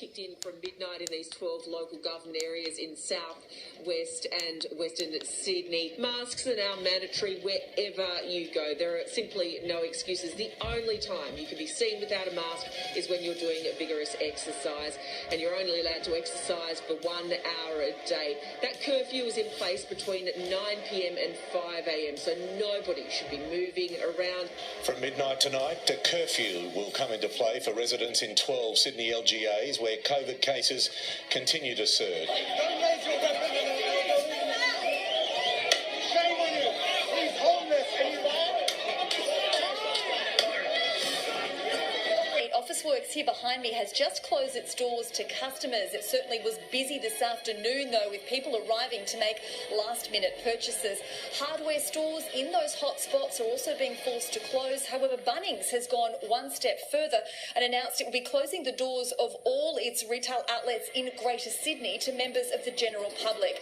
kicked in from midnight in these 12 local government areas in South, West and Western Sydney. Masks are now mandatory wherever you go. There are simply no excuses. The only time you can be seen without a mask is when you're doing vigorous exercise, and you're only allowed to exercise for 1 hour a day. That curfew is in place between 9 p.m. and 5 a.m, so nobody should be moving around. From midnight tonight, a curfew will come into play for residents in 12 Sydney LGAs where COVID cases continue to surge. Don't raise your weapon. Shame on you. He's homeless and you Officeworks here behind me has just closed its doors to customers. It certainly was busy this afternoon, though, with people arriving to make last-minute purchases. Hardware stores in those hot spots are also being forced to close. However, Bunnings has gone one step further and announced it will be closing the doors of all its retail outlets in Greater Sydney to members of the general public.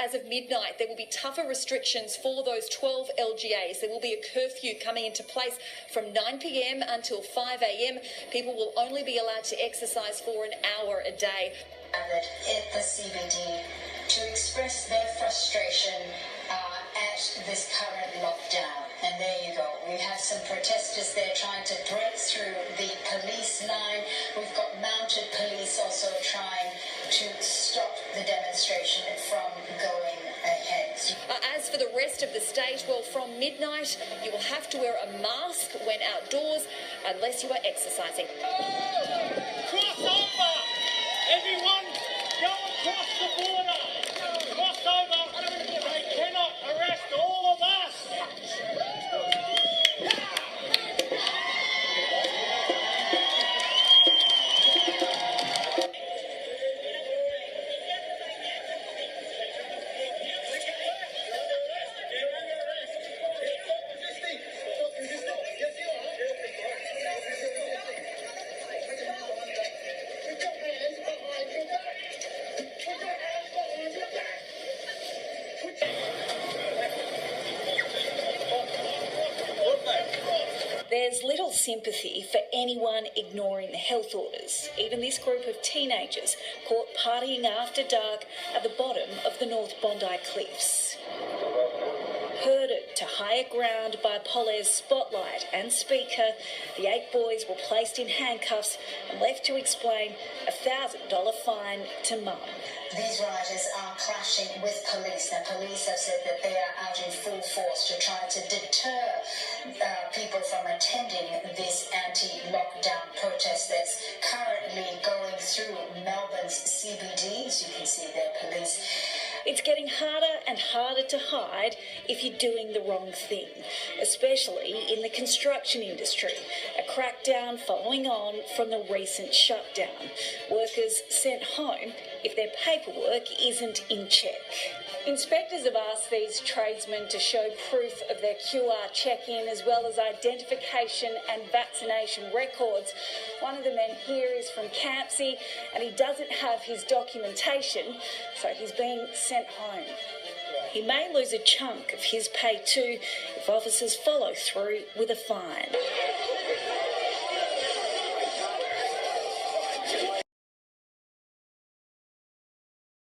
As of midnight, there will be tougher restrictions for those 12 LGAs. There will be a curfew coming into place from 9 p.m. until 5 a.m. People will only be allowed to exercise for an hour a day. At the CBD to express their frustration at this current lockdown. And there you go. We have some protesters there trying to break through the police line. We've got mounted police also trying to stop the demonstration from going ahead. As for the rest of the state, well, from midnight, you will have to wear a mask when outdoors unless you are exercising. cross over. Everyone go across the border. Cross over. They cannot arrest all of us. There's little sympathy for anyone ignoring the health orders, even this group of teenagers caught partying after dark at the bottom of the North Bondi Cliffs. Herded to higher ground by Polaire's spotlight and speaker, the 8 boys were placed in handcuffs and left to explain a $1,000 fine to mum. These rioters are clashing with police. Now, police have said that they are out in full force to try to deter people from attending this anti-lockdown protest that's currently going through Melbourne's CBD. As you can see there, police. It's getting harder and harder to hide if you're doing the wrong thing, especially in the construction industry. A crackdown following on from the recent shutdown. Workers sent home if their paperwork isn't in check. Inspectors have asked these tradesmen to show proof of their QR check-in as well as identification and vaccination records. One of the men here is from Campsie and he doesn't have his documentation, so he's being sent home. He may lose a chunk of his pay too if officers follow through with a fine.